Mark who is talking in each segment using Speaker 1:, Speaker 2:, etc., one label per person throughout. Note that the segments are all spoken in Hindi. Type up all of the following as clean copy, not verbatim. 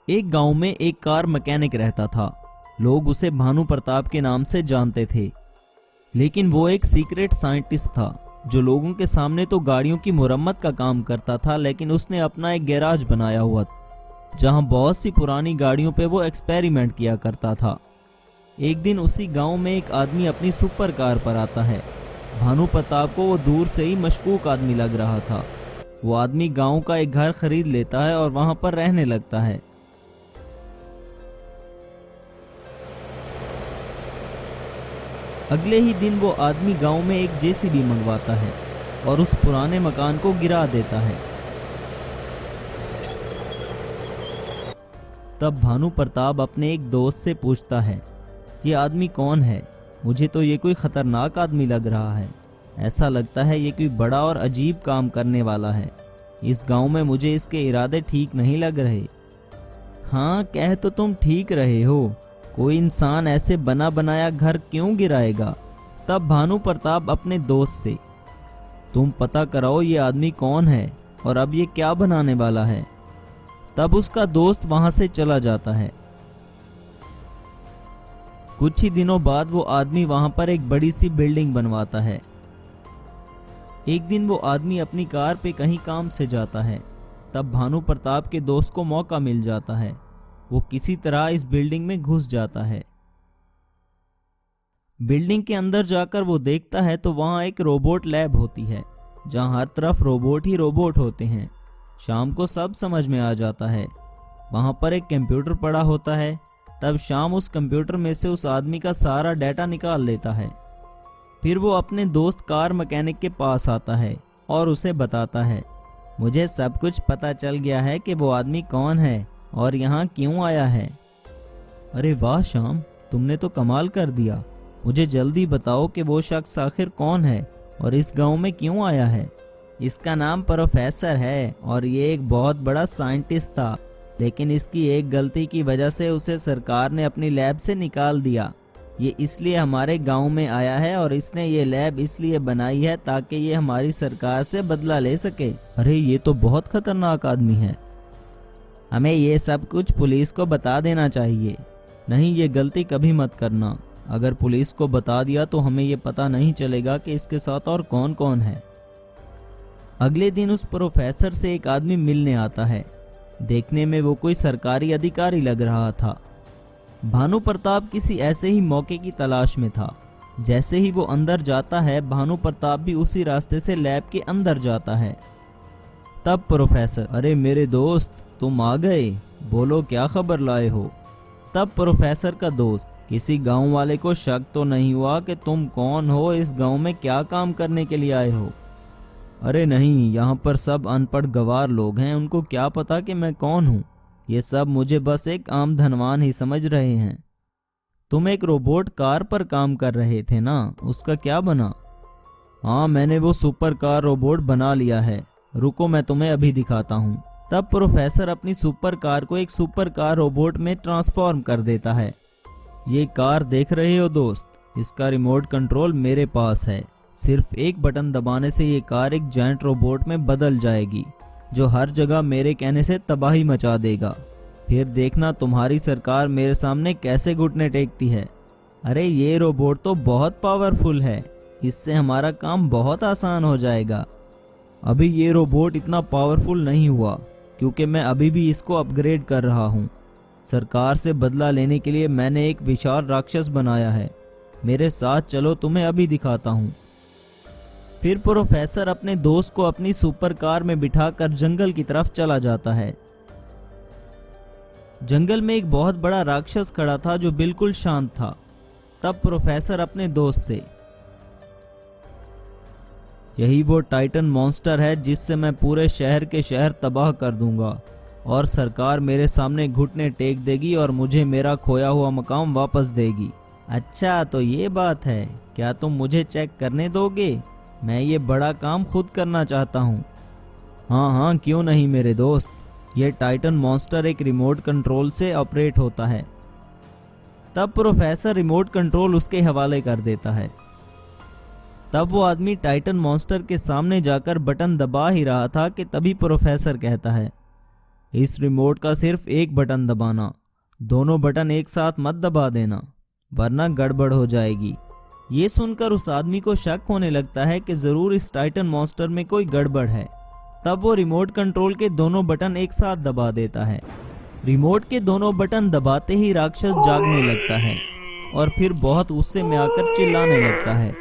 Speaker 1: एक गांव में एक कार मैकेनिक रहता था। लोग उसे भानु प्रताप के नाम से जानते थे, लेकिन वो एक सीक्रेट साइंटिस्ट था जो लोगों के सामने तो गाड़ियों की मुरम्मत का काम करता था, लेकिन उसने अपना एक गैराज बनाया हुआ जहां बहुत सी पुरानी गाड़ियों पे वो एक्सपेरिमेंट किया करता था। एक दिन उसी गांव में एक आदमी अपनी सुपर कार पर आता है। भानु प्रताप को वो दूर से ही मशकूक आदमी लग रहा था। वो आदमी गांव का एक घर खरीद लेता है और वहां पर रहने लगता है। अगले ही दिन वो आदमी गांव में एक जेसीबी मंगवाता है और उस पुराने मकान को गिरा देता है। तब भानु प्रताप अपने एक दोस्त से पूछता है, ये आदमी कौन है? मुझे तो ये कोई खतरनाक आदमी लग रहा है। ऐसा लगता है ये कोई बड़ा और अजीब काम करने वाला है। इस गांव में मुझे इसके इरादे ठीक नहीं लग रहे। हाँ, कह तो तुम ठीक रहे हो। कोई इंसान ऐसे बना बनाया घर क्यों गिराएगा? तब भानु प्रताप अपने दोस्त से, तुम पता कराओ ये आदमी कौन है और अब ये क्या बनाने वाला है। तब उसका दोस्त वहां से चला जाता है। कुछ ही दिनों बाद वो आदमी वहां पर एक बड़ी सी बिल्डिंग बनवाता है। एक दिन वो आदमी अपनी कार पे कहीं काम से जाता है। तब भानु प्रताप के दोस्त को मौका मिल जाता है। वो किसी तरह इस बिल्डिंग में घुस जाता है। बिल्डिंग के अंदर जाकर वो देखता है तो वहां एक रोबोट लैब होती है जहां हर तरफ रोबोट ही रोबोट होते हैं। शाम को सब समझ में आ जाता है। वहां पर एक कंप्यूटर पड़ा होता है। तब शाम उस कंप्यूटर में से उस आदमी का सारा डाटा निकाल लेता है। फिर वो अपने दोस्त कार मैकेनिक के पास आता है और उसे बताता है, मुझे सब कुछ पता चल गया है कि वो आदमी कौन है और यहाँ क्यों आया है। अरे वाह श्याम, तुमने तो कमाल कर दिया। मुझे जल्दी बताओ कि वो शख्स आखिर कौन है और इस गांव में क्यों आया है। इसका नाम प्रोफेसर है और ये एक बहुत बड़ा साइंटिस्ट था, लेकिन इसकी एक गलती की वजह से उसे सरकार ने अपनी लैब से निकाल दिया। ये इसलिए हमारे गांव में आया है और इसने ये लैब इसलिए बनाई है ताकि ये हमारी सरकार से बदला ले सके। अरे ये तो बहुत खतरनाक आदमी है। हमें ये सब कुछ पुलिस को बता देना चाहिए। नहीं, ये गलती कभी मत करना। अगर पुलिस को बता दिया तो हमें ये पता नहीं चलेगा कि इसके साथ और कौन कौन है। अगले दिन उस प्रोफेसर से एक आदमी मिलने आता है। देखने में वो कोई सरकारी अधिकारी लग रहा था। भानु प्रताप किसी ऐसे ही मौके की तलाश में था। जैसे ही वो अंदर जाता है, भानु प्रताप भी उसी रास्ते से लैब के अंदर जाता है। तब प्रोफेसर, अरे मेरे दोस्त, तुम आ गए, बोलो क्या खबर लाए हो। तब प्रोफेसर का दोस्त, किसी गांव वाले को शक तो नहीं हुआ कि तुम कौन हो, इस गांव में क्या काम करने के लिए आए हो। अरे नहीं, यहाँ पर सब अनपढ़ गवार लोग हैं, उनको क्या पता कि मैं कौन हूँ। ये सब मुझे बस एक आम धनवान ही समझ रहे हैं। तुम एक रोबोट कार पर काम कर रहे थे ना, उसका क्या बना? हाँ, मैंने वो सुपर कार रोबोट बना लिया है। रुको, मैं तुम्हें अभी दिखाता हूँ। तब प्रोफेसर अपनी सुपर कार को एक सुपर कार रोबोट में ट्रांसफॉर्म कर देता है। ये कार देख रहे हो दोस्त, इसका रिमोट कंट्रोल मेरे पास है। सिर्फ एक बटन दबाने से ये कार एक जायंट रोबोट में बदल जाएगी जो हर जगह मेरे कहने से तबाही मचा देगा। फिर देखना तुम्हारी सरकार मेरे सामने कैसे घुटने टेकती है। अरे ये रोबोट तो बहुत पावरफुल है, इससे हमारा काम बहुत आसान हो जाएगा। अभी ये रोबोट इतना पावरफुल नहीं हुआ क्योंकि मैं अभी भी इसको अपग्रेड कर रहा हूँ। सरकार से बदला लेने के लिए मैंने एक विशाल राक्षस बनाया है। मेरे साथ चलो, तुम्हें अभी दिखाता हूँ। फिर प्रोफेसर अपने दोस्त को अपनी सुपर कार में बिठाकर जंगल की तरफ चला जाता है। जंगल में एक बहुत बड़ा राक्षस खड़ा था जो बिल्कुल शांत था। तब प्रोफेसर अपने दोस्त से, यही वो टाइटन मॉन्स्टर है जिससे मैं पूरे शहर के शहर तबाह कर दूंगा और सरकार मेरे सामने घुटने टेक देगी और मुझे मेरा खोया हुआ मकाम वापस देगी। अच्छा, तो ये बात है। क्या तुम मुझे चेक करने दोगे? मैं ये बड़ा काम खुद करना चाहता हूँ। हाँ हाँ, क्यों नहीं मेरे दोस्त। ये टाइटन मॉन्स्टर एक रिमोट कंट्रोल से ऑपरेट होता है। तब प्रोफेसर रिमोट कंट्रोल उसके हवाले कर देता है। तब वो आदमी टाइटन मॉन्स्टर के सामने जाकर बटन दबा ही रहा था कि तभी प्रोफेसर कहता है, इस रिमोट का सिर्फ एक बटन दबाना, दोनों बटन एक साथ मत दबा देना वरना गड़बड़ हो जाएगी। ये सुनकर उस आदमी को शक होने लगता है कि जरूर इस टाइटन मॉन्स्टर में कोई गड़बड़ है। तब वो रिमोट कंट्रोल के दोनों बटन एक साथ दबा देता है। रिमोट के दोनों बटन दबाते ही राक्षस जागने लगता है और फिर बहुत गुस्से में आकर चिल्लाने लगता है।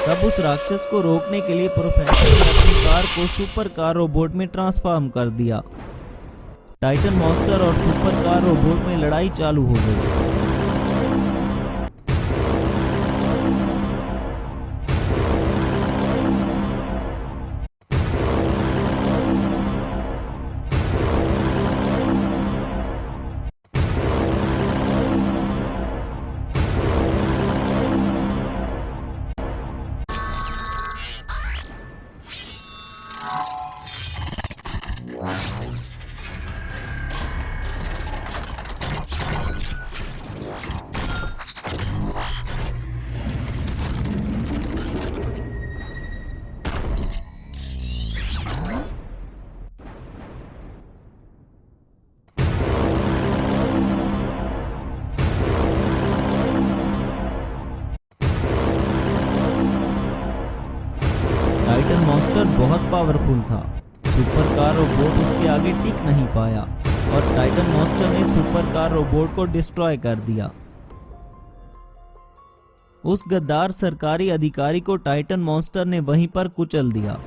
Speaker 1: तब उस राक्षस को रोकने के लिए प्रोफेसर ने अपनी कार को सुपर कार रोबोट में ट्रांसफॉर्म कर दिया। टाइटन मॉन्स्टर और सुपर कार रोबोट में लड़ाई चालू हो गई। टाइटन मॉन्स्टर बहुत पावरफुल था। सुपर कार रोबोट उसके आगे टिक नहीं पाया और टाइटन मॉन्स्टर ने सुपर कार रोबोट को डिस्ट्रॉय कर दिया। उस गद्दार सरकारी अधिकारी को टाइटन मॉन्स्टर ने वहीं पर कुचल दिया।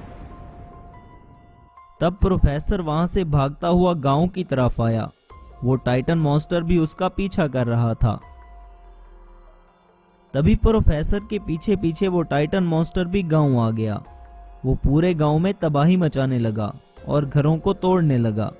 Speaker 1: तब प्रोफेसर वहां से भागता हुआ गांव की तरफ आया। वो टाइटन मॉन्स्टर भी उसका पीछा कर रहा था। तभी प्रोफेसर के पीछे पीछे वो टाइटन मॉन्स्टर भी गांव आ गया। वो पूरे गांव में तबाही मचाने लगा और घरों को तोड़ने लगा।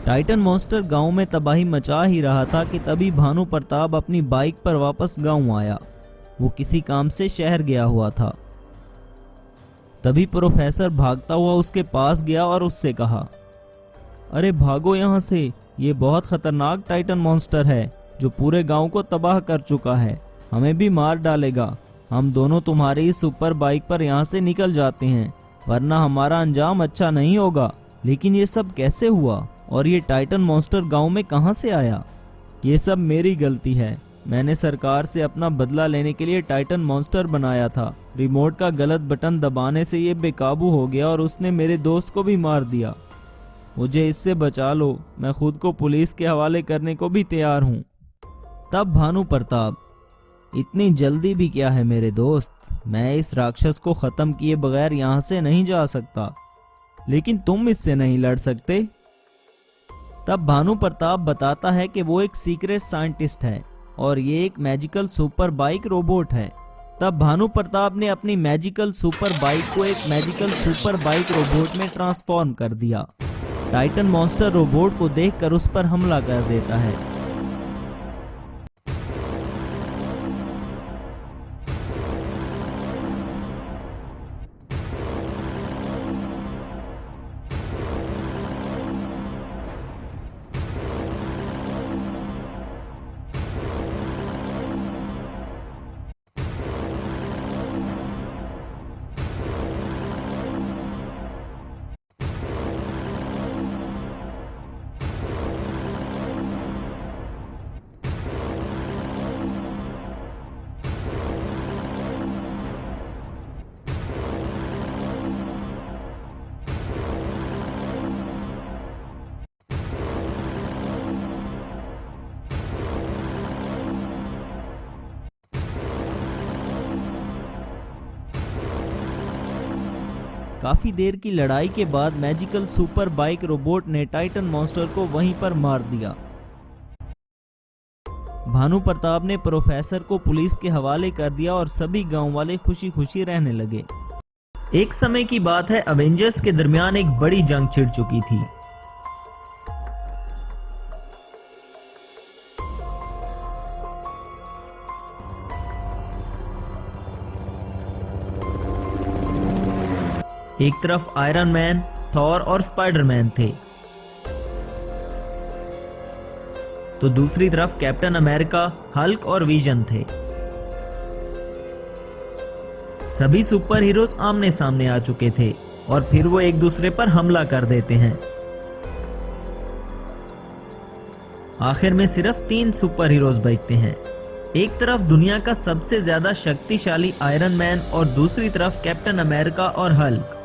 Speaker 1: टाइटन मॉन्स्टर गांव में तबाही मचा ही रहा था कि तभी भानु प्रताप अपनी बाइक पर वापस गांव आया। वो किसी काम से शहर गया हुआ था। तभी प्रोफेसर भागता हुआ उसके पास गया और उससे कहा, अरे भागो यहाँ से, ये बहुत खतरनाक टाइटन मॉन्स्टर है जो पूरे गांव को तबाह कर चुका है, हमें भी मार डालेगा। हम दोनों तुम्हारी इस सुपर बाइक पर यहाँ से निकल जाते हैं वरना हमारा अंजाम अच्छा नहीं होगा। लेकिन ये सब कैसे हुआ और ये टाइटन मॉन्स्टर गांव में कहां से आया? ये सब मेरी गलती है। मैंने सरकार से अपना बदला लेने के लिए टाइटन मॉन्स्टर बनाया था। रिमोट का गलत बटन दबाने से ये बेकाबू हो गया और उसने मेरे दोस्त को भी मार दिया। मुझे इससे बचा लो, मैं खुद को पुलिस के हवाले करने को भी तैयार हूँ। तब भानु प्रताप, इतनी जल्दी भी क्या है मेरे दोस्त, मैं इस राक्षस को खत्म किए बगैर यहाँ से नहीं जा सकता, लेकिन तुम इससे नहीं लड़ सकते। तब भानु प्रताप बताता है कि वो एक सीक्रेट साइंटिस्ट है और ये एक मैजिकल सुपर बाइक रोबोट है। तब भानु प्रताप ने अपनी मैजिकल सुपर बाइक को एक मैजिकल सुपर बाइक रोबोट में ट्रांसफॉर्म कर दिया। टाइटन मॉन्स्टर रोबोट को देखकर उस पर हमला कर देता है। काफी देर की लड़ाई के बाद मैजिकल सुपर बाइक रोबोट ने टाइटन मॉन्स्टर को वहीं पर मार दिया। भानु प्रताप ने प्रोफेसर को पुलिस के हवाले कर दिया और सभी गांव वाले खुशी खुशी रहने लगे। एक समय की बात है, अवेंजर्स के दरमियान एक बड़ी जंग छिड़ चुकी थी। एक तरफ आयरन मैन, थॉर और स्पाइडरमैन थे, तो दूसरी तरफ कैप्टन अमेरिका, हल्क और विजन थे। सभी सुपर हीरोज आमने सामने आ चुके थे और फिर वो एक दूसरे पर हमला कर देते हैं। आखिर में सिर्फ 3 सुपर हीरोज बचते हैं। एक तरफ दुनिया का सबसे ज्यादा शक्तिशाली आयरन मैन और दूसरी तरफ कैप्टन अमेरिका और हल्क।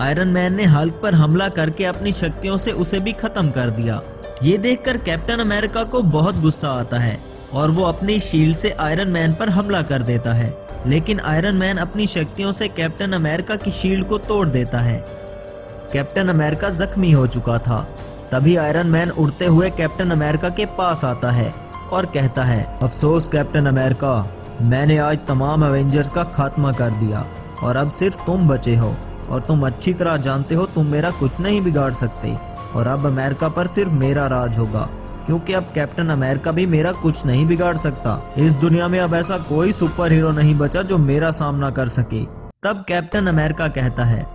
Speaker 1: आयरन मैन ने हल्क पर हमला करके अपनी शक्तियों से उसे भी खत्म कर दिया। ये देखकर कैप्टन अमेरिका को बहुत गुस्सा आता है और वो अपनी शील्ड से आयरन मैन पर हमला कर देता है, लेकिन आयरन मैन अपनी शक्तियों से कैप्टन अमेरिका की शील्ड को तोड़ देता है। कैप्टन अमेरिका जख्मी हो चुका था। तभी आयरन मैन उड़ते हुए कैप्टन अमेरिका के पास आता है और कहता है, अफसोस कैप्टन अमेरिका, मैंने आज तमाम एवेंजर्स का खात्मा कर दिया और अब सिर्फ तुम बचे हो और तुम अच्छी तरह जानते हो तुम मेरा कुछ नहीं बिगाड़ सकते और अब अमेरिका पर सिर्फ मेरा राज होगा, क्योंकि अब कैप्टन अमेरिका भी मेरा कुछ नहीं बिगाड़ सकता। इस दुनिया में अब ऐसा कोई सुपर हीरो नहीं बचा जो मेरा सामना कर सके। तब कैप्टन अमेरिका कहता है,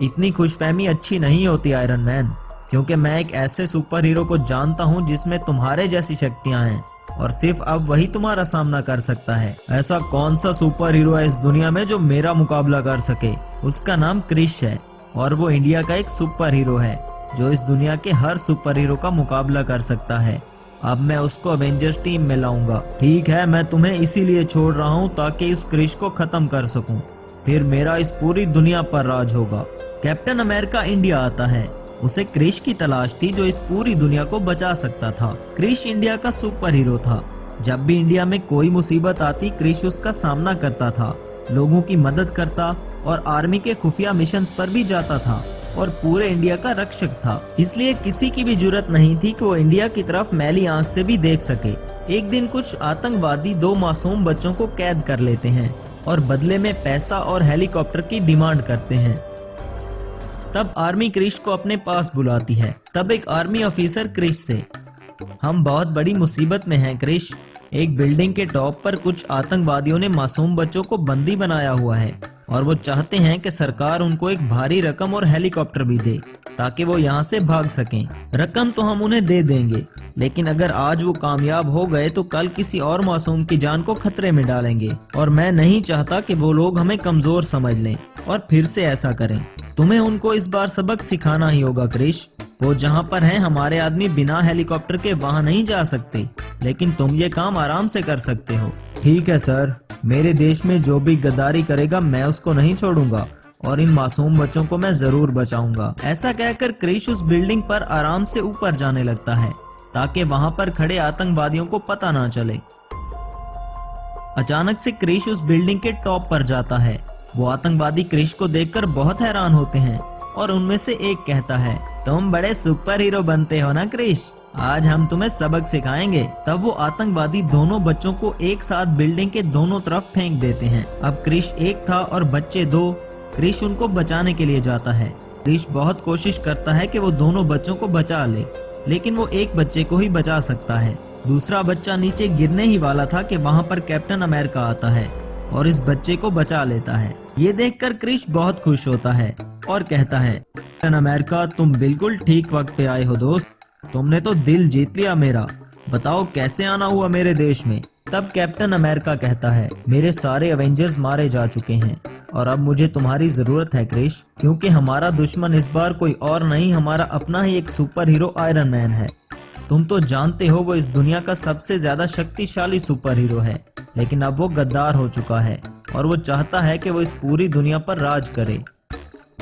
Speaker 1: इतनी खुशफहमी अच्छी नहीं होती आयरन मैन, क्योंकि मैं एक ऐसे सुपर हीरो को जानता हूँ जिसमें तुम्हारे जैसी शक्तियाँ हैं और सिर्फ अब वही तुम्हारा सामना कर सकता है। ऐसा कौन सा सुपर हीरो है इस दुनिया में जो मेरा मुकाबला कर सके? उसका नाम क्रिश है और वो इंडिया का एक सुपर हीरो है जो इस दुनिया के हर सुपर हीरो का मुकाबला कर सकता है। अब मैं उसको अवेंजर्स टीम में लाऊंगा। ठीक है, मैं तुम्हें इसीलिए छोड़ रहा हूँ ताकि इस क्रिश को खत्म कर सकूं, फिर मेरा इस पूरी दुनिया पर राज होगा। कैप्टन अमेरिका इंडिया आता है। उसे क्रिश की तलाश थी जो इस पूरी दुनिया को बचा सकता था। क्रिश इंडिया का सुपर हीरो था। जब भी इंडिया में कोई मुसीबत आती, क्रिश उसका सामना करता था, लोगों की मदद करता और आर्मी के खुफिया मिशंस पर भी जाता था और पूरे इंडिया का रक्षक था। इसलिए किसी की भी जरूरत नहीं थी कि वो इंडिया की तरफ मैली आंख से भी देख सके। एक दिन कुछ आतंकवादी 2 मासूम बच्चों को कैद कर लेते हैं और बदले में पैसा और हेलीकॉप्टर की डिमांड करते हैं। तब आर्मी क्रिश को अपने पास बुलाती है। तब एक आर्मी ऑफिसर क्रिश से, हम बहुत बड़ी मुसीबत में हैं क्रिश। एक बिल्डिंग के टॉप पर कुछ आतंकवादियों ने मासूम बच्चों को बंदी बनाया हुआ है और वो चाहते हैं कि सरकार उनको एक भारी रकम और हेलीकॉप्टर भी दे ताकि वो यहाँ से भाग सकें। रकम तो हम उन्हें दे देंगे, लेकिन अगर आज वो कामयाब हो गए तो कल किसी और मासूम की जान को खतरे में डालेंगे और मैं नहीं चाहता कि वो लोग हमें कमजोर समझ लें और फिर से ऐसा करें। तुम्हें उनको इस बार सबक सिखाना ही होगा क्रिश। वो जहाँ पर हैं हमारे आदमी बिना हेलीकॉप्टर के वहाँ नहीं जा सकते, लेकिन तुम ये काम आराम से कर सकते हो। ठीक है सर, मेरे देश में जो भी गद्दारी करेगा मैं उसको नहीं छोड़ूंगा और इन मासूम बच्चों को मैं जरूर बचाऊंगा। ऐसा कहकर क्रिश उस बिल्डिंग पर आराम से ऊपर जाने लगता है ताकि वहाँ पर खड़े आतंकवादियों को पता ना चले। अचानक से क्रिश उस बिल्डिंग के टॉप पर जाता है। वो आतंकवादी क्रिश को देखकर बहुत हैरान होते हैं और उनमें से एक कहता है, तुम बड़े सुपर हीरो बनते हो ना क्रिश, आज हम तुम्हें सबक सिखाएंगे। तब वो आतंकवादी दोनों बच्चों को एक साथ बिल्डिंग के दोनों तरफ फेंक देते हैं। अब क्रिश एक था और बच्चे 2। क्रिश उनको बचाने के लिए जाता है। क्रिश बहुत कोशिश करता है कि वो दोनों बच्चों को बचा ले, लेकिन वो एक बच्चे को ही बचा सकता है। दूसरा बच्चा नीचे गिरने ही वाला था कि वहाँ पर कैप्टन अमेरिका आता है और इस बच्चे को बचा लेता है। ये देखकर क्रिश बहुत खुश होता है और कहता है, कैप्टन अमेरिका, तुम बिल्कुल ठीक वक्त पे आए हो दोस्त। तुमने तो दिल जीत लिया मेरा। बताओ कैसे आना हुआ मेरे देश में? तब कैप्टन अमेरिका कहता है, मेरे सारे एवेंजर्स मारे जा चुके हैं और अब मुझे तुम्हारी जरूरत है क्रिश, क्योंकि हमारा दुश्मन इस बार कोई और नहीं, हमारा अपना ही एक सुपर हीरो आयरन मैन है। तुम तो जानते हो वो इस दुनिया का सबसे ज्यादा शक्तिशाली सुपर हीरो है, लेकिन अब वो गद्दार हो चुका है और वो चाहता है कि वो इस पूरी दुनिया पर राज करे।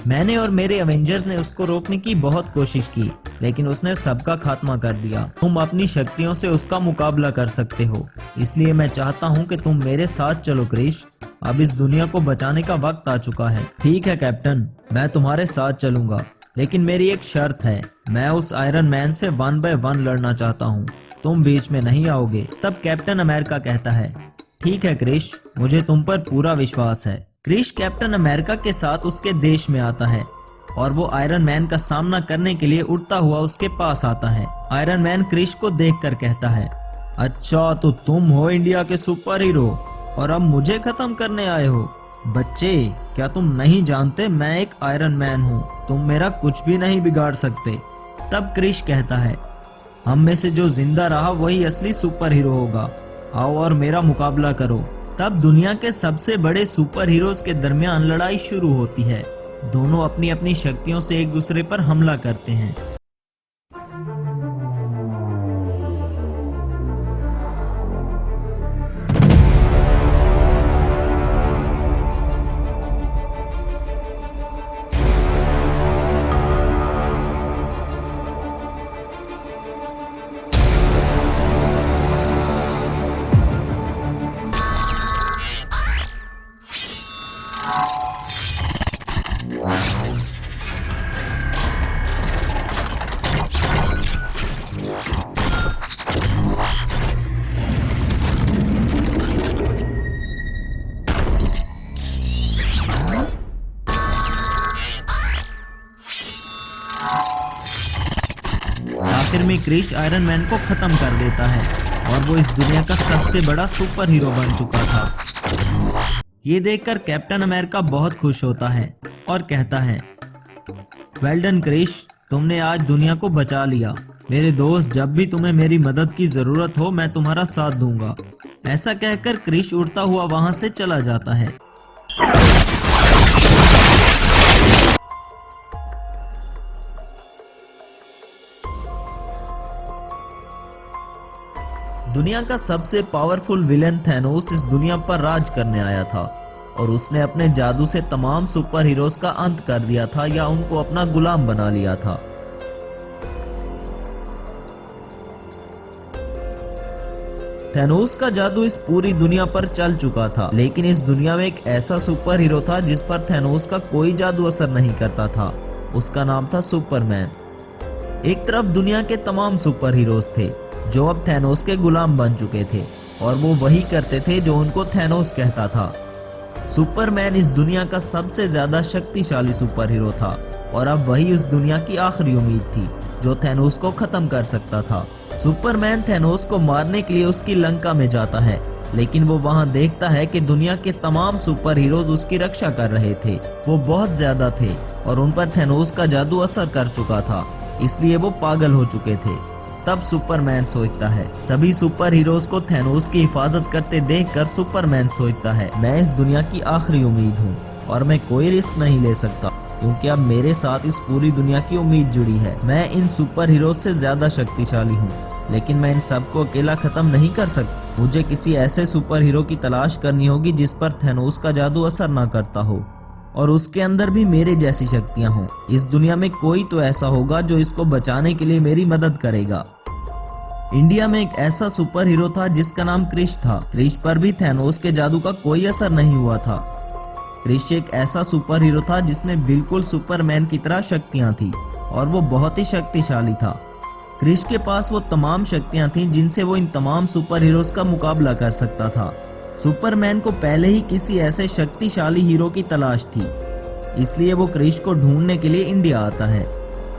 Speaker 1: मैंने और मेरे एवेंजर्स ने उसको रोकने की बहुत कोशिश की, लेकिन उसने सबका खात्मा कर दिया। तुम अपनी शक्तियों से उसका मुकाबला कर सकते हो, इसलिए मैं चाहता हूँ कि तुम मेरे साथ चलो क्रिश। अब इस दुनिया को बचाने का वक्त आ चुका है। ठीक है कैप्टन, मैं तुम्हारे साथ चलूंगा, लेकिन मेरी एक शर्त है। मैं उस आयरन मैन से 1 by 1 लड़ना चाहता हूँ, तुम बीच में नहीं आओगे। तब कैप्टन अमेरिका कहता है, ठीक है क्रिश, मुझे तुम पर पूरा विश्वास है। क्रिश कैप्टन अमेरिका के साथ उसके देश में आता है और वो आयरन मैन का सामना करने के लिए उड़ता हुआ उसके पास आता है। आयरन मैन क्रिश को देखकर कहता है, अच्छा तो तुम हो इंडिया के सुपर हीरो और अब मुझे खत्म करने आए हो। बच्चे, क्या तुम नहीं जानते मैं एक आयरन मैन हूँ, तुम मेरा कुछ भी नहीं बिगाड़ सकते। तब क्रिश कहता है, हम में से जो जिंदा रहा वही असली सुपर हीरो होगा, आओ और मेरा मुकाबला करो। तब दुनिया के सबसे बड़े सुपर हीरोज के दरमियान लड़ाई शुरू होती है। दोनों अपनी अपनी शक्तियों से एक दूसरे पर हमला करते हैं। आखिर में क्रिश आयरन मैन को खत्म कर देता है और वो इस दुनिया का सबसे बड़ा सुपर हीरो बन चुका था। ये देखकर कैप्टन अमेरिका बहुत खुश होता है और कहता है, वेल डन क्रिश, तुमने आज दुनिया को बचा लिया। मेरे दोस्त, जब भी तुम्हें मेरी मदद की जरूरत हो मैं तुम्हारा साथ दूंगा। ऐसा कहकर क्रिश उड़ता हुआ वहां से चला जाता है। दुनिया का सबसे पावरफुल विलेन थैनोस इस दुनिया पर राज करने आया था और उसने अपने जादू से तमाम सुपर हीरोज का अंत कर दिया था या उनको अपना गुलाम बना लिया था। थैनोस का जादू इस पूरी दुनिया पर चल चुका था, लेकिन इस दुनिया में एक ऐसा सुपर हीरो था जिस पर थैनोस का कोई जादू असर नहीं करता था। उसका नाम था सुपरमैन। एक तरफ दुनिया के तमाम सुपर हीरोज थे जो अब थैनोस के गुलाम बन चुके थे और वो वही करते थे जो उनको थैनोस कहता था। सुपरमैन इस दुनिया का सबसे ज्यादा शक्तिशाली सुपर हीरो था और अब वही इस दुनिया की आखिरी उम्मीद थी जो थैनोस को खत्म कर सकता था। सुपरमैन थैनोस को मारने के लिए उसकी लंका में जाता है, लेकिन वो वहां देखता है कि दुनिया के तमाम सुपर हीरोज उसकी रक्षा कर रहे थे। वो बहुत ज्यादा थे और उन पर थैनोस का जादू असर कर चुका था, इसलिए वो पागल हो चुके थे। तब सुपरमैन सोचता है, सभी सुपर हीरोज को थैनोस की हिफाजत करते देखकर सुपरमैन सोचता है, मैं इस दुनिया की आखिरी उम्मीद हूँ और मैं कोई रिस्क नहीं ले सकता क्योंकि अब मेरे साथ इस पूरी दुनिया की उम्मीद जुड़ी है। मैं इन सुपर हीरोज से ज्यादा शक्तिशाली हूँ, लेकिन मैं इन सबको अकेला खत्म नहीं कर सकता। मुझे किसी ऐसे सुपर हीरो की तलाश करनी होगी जिस पर थैनोस का जादू असर ना करता हो और उसके अंदर भी मेरे जैसी शक्तियां हों। इस दुनिया में कोई तो ऐसा होगा जो इसको बचाने के लिए मेरी मदद करेगा। इंडिया में एक ऐसा सुपर हीरो था जिसका नाम क्रिश था। क्रिश पर भी थैनोस के जादू का कोई असर नहीं हुआ था। क्रिश एक ऐसा सुपर हीरो था जिसमें बिल्कुल सुपरमैन की तरह शक्तियां थी और वो बहुत ही शक्तिशाली था। क्रिश के पास वो तमाम शक्तियां थीं जिनसे वो इन तमाम सुपर हीरोज का मुकाबला कर सकता था। सुपरमैन को पहले ही किसी ऐसे शक्तिशाली हीरो की तलाश थी, इसलिए वो क्रिश को ढूंढने के लिए इंडिया आता है।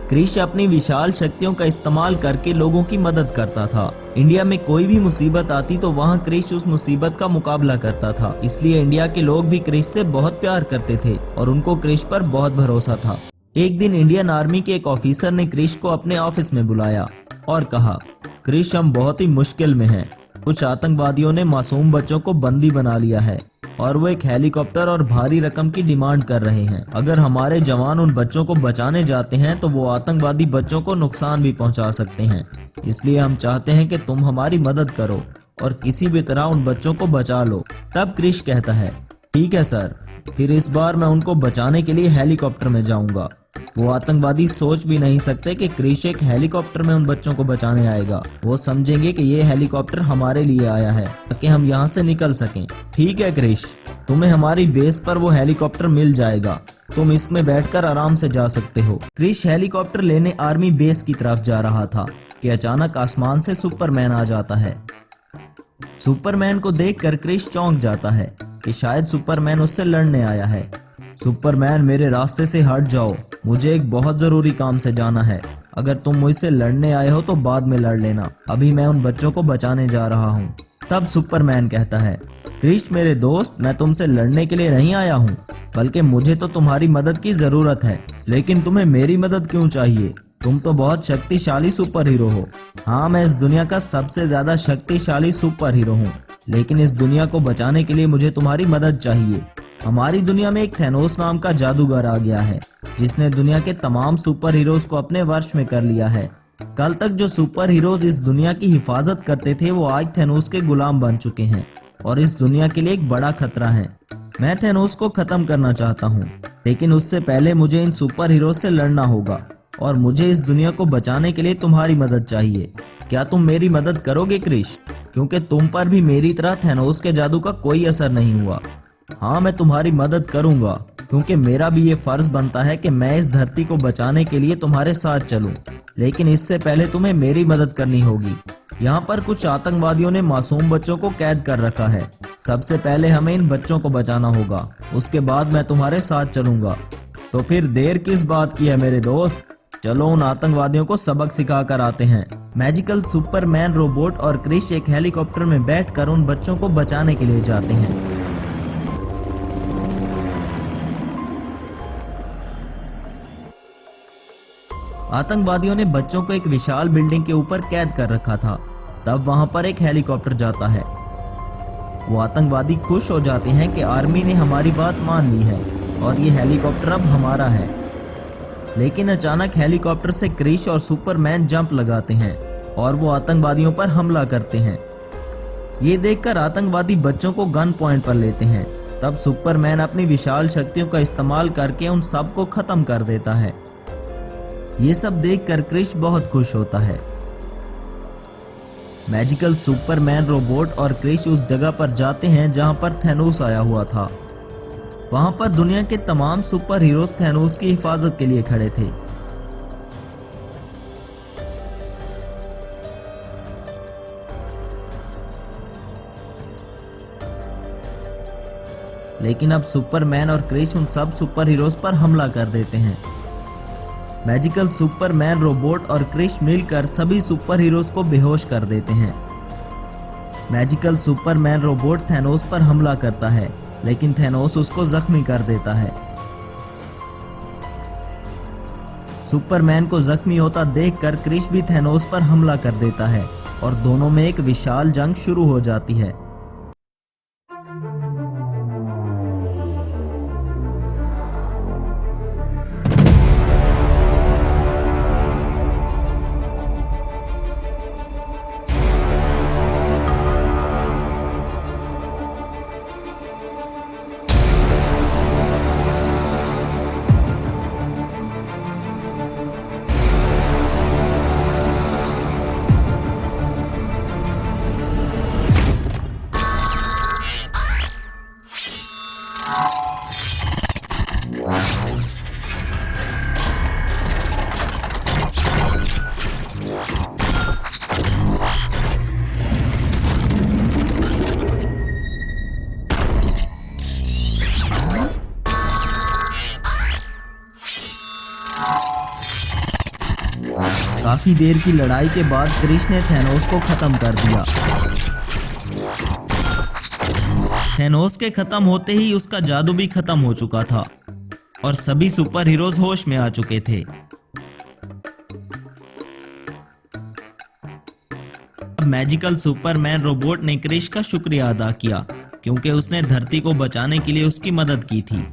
Speaker 1: क्रिश अपनी विशाल शक्तियों का इस्तेमाल करके लोगों की मदद करता था। इंडिया में कोई भी मुसीबत आती तो वहां क्रिश उस मुसीबत का मुकाबला करता था, इसलिए इंडिया के लोग भी क्रिश से बहुत प्यार करते थे और उनको क्रिश पर बहुत भरोसा था। एक दिन इंडियन आर्मी के एक ऑफिसर ने क्रिश को अपने ऑफिस में बुलाया और कहा, क्रिश, हम बहुत ही मुश्किल में हैं। कुछ आतंकवादियों ने मासूम बच्चों को बंदी बना लिया है और वो एक हेलीकॉप्टर और भारी रकम की डिमांड कर रहे हैं। अगर हमारे जवान उन बच्चों को बचाने जाते हैं तो वो आतंकवादी बच्चों को नुकसान भी पहुंचा सकते हैं, इसलिए हम चाहते हैं कि तुम हमारी मदद करो और किसी भी तरह उन बच्चों को बचा लो। तब क्रिश कहता है, ठीक है सर, फिर इस बार मैं उनको बचाने के लिए हेलीकॉप्टर में जाऊंगा। वो आतंकवादी सोच भी नहीं सकते कि क्रिश एक हेलीकॉप्टर में उन बच्चों को बचाने आएगा। वो समझेंगे कि ये हेलीकॉप्टर हमारे लिए आया है ताकि हम यहाँ से निकल सकें। ठीक है क्रिश, तुम्हें हमारी बेस पर वो हेलीकॉप्टर मिल जाएगा, तुम इसमें बैठकर आराम से जा सकते हो। क्रिश हेलीकॉप्टर लेने आर्मी बेस की तरफ जा रहा था कि अचानक आसमान से सुपरमैन आ जाता है। सुपरमैन को देखकर क्रिश चौंक जाता है कि शायद सुपरमैन उससे लड़ने आया है। सुपरमैन, मेरे रास्ते से हट जाओ, मुझे एक बहुत जरूरी काम से जाना है। अगर तुम मुझसे लड़ने आए हो तो बाद में लड़ लेना, अभी मैं उन बच्चों को बचाने जा रहा हूँ। तब सुपरमैन कहता है, क्रिश मेरे दोस्त, मैं तुमसे लड़ने के लिए नहीं आया हूँ, बल्कि मुझे तो तुम्हारी मदद की जरूरत है। लेकिन तुम्हें मेरी मदद क्यों चाहिए? तुम तो बहुत शक्तिशाली सुपर हीरो हो। हाँ, मैं इस दुनिया का सबसे ज्यादा शक्तिशाली सुपर हीरो हूँ, लेकिन इस दुनिया को बचाने के लिए मुझे तुम्हारी मदद चाहिए। हमारी दुनिया में एक थैनोस नाम का जादूगर आ गया है, जिसने दुनिया के तमाम सुपर हीरोज को अपने वश में कर लिया है। कल तक जो सुपर हीरोज इस दुनिया की हिफाजत करते थे, वो आज थैनोस के गुलाम बन चुके हैं और इस दुनिया के लिए एक बड़ा खतरा है। मैं थैनोस को खत्म करना चाहता हूँ, लेकिन उससे पहले मुझे इन सुपर हीरोज से लड़ना होगा और मुझे इस दुनिया को बचाने के लिए तुम्हारी मदद चाहिए। क्या तुम मेरी मदद करोगे क्रिश? क्योंकि तुम पर भी मेरी तरह थैनोस के जादू का कोई असर नहीं हुआ। हाँ, मैं तुम्हारी मदद करूंगा, क्योंकि मेरा भी ये फर्ज बनता है कि मैं इस धरती को बचाने के लिए तुम्हारे साथ चलूं। लेकिन इससे पहले तुम्हें मेरी मदद करनी होगी। यहाँ पर कुछ आतंकवादियों ने मासूम बच्चों को कैद कर रखा है। सबसे पहले हमें इन बच्चों को बचाना होगा, उसके बाद मैं तुम्हारे साथ चलूंगा। तो फिर देर किस बात की है मेरे दोस्त? चलो उन आतंकवादियों को सबक सिखा कर आते हैं। मैजिकल सुपरमैन रोबोट और क्रिश एक हेलीकॉप्टर में बैठकर उन बच्चों को बचाने के लिए जाते हैं। आतंकवादियों ने बच्चों को एक विशाल बिल्डिंग के ऊपर कैद कर रखा था। तब वहां पर एक हेलीकॉप्टर जाता है। वो आतंकवादी खुश हो जाते हैं कि आर्मी ने हमारी बात मान ली है और ये हेलीकॉप्टर अब हमारा है। लेकिन अचानक हेलीकॉप्टर से क्रिश और सुपरमैन जंप लगाते हैं और वो आतंकवादियों पर हमला करते हैं। ये देखकर आतंकवादी बच्चों को गन पॉइंट पर लेते हैं। तब सुपरमैन अपनी विशाल शक्तियों का इस्तेमाल करके उन सबको खत्म कर देता है। ये सब देखकर क्रिश बहुत खुश होता है। मैजिकल सुपरमैन रोबोट और क्रिश उस जगह पर जाते हैं जहां पर थैनोस आया हुआ था। वहां पर दुनिया के तमाम सुपर हीरोज थैनोस की हिफाजत के लिए खड़े थे। लेकिन अब सुपरमैन और क्रिश उन सब सुपर हीरोज पर हमला कर देते हैं। मैजिकल सुपरमैन रोबोट और क्रिश मिलकर सभी सुपर हीरोज को बेहोश कर देते हैं। मैजिकल सुपरमैन रोबोट थैनोस पर हमला करता है, लेकिन थैनोस उसको जख्मी कर देता है। सुपरमैन को जख्मी होता देखकर क्रिश भी थैनोस पर हमला कर देता है और दोनों में एक विशाल जंग शुरू हो जाती है। काफी देर की लड़ाई के बाद क्रिश ने थैनोस को खत्म कर दिया। थैनोस के खत्म होते ही उसका जादू भी खत्म हो चुका था और सभी सुपर हीरोज होश में आ चुके थे। अब मैजिकल सुपरमैन रोबोट ने क्रिश का शुक्रिया अदा किया, क्योंकि उसने धरती को बचाने के लिए उसकी मदद की थी।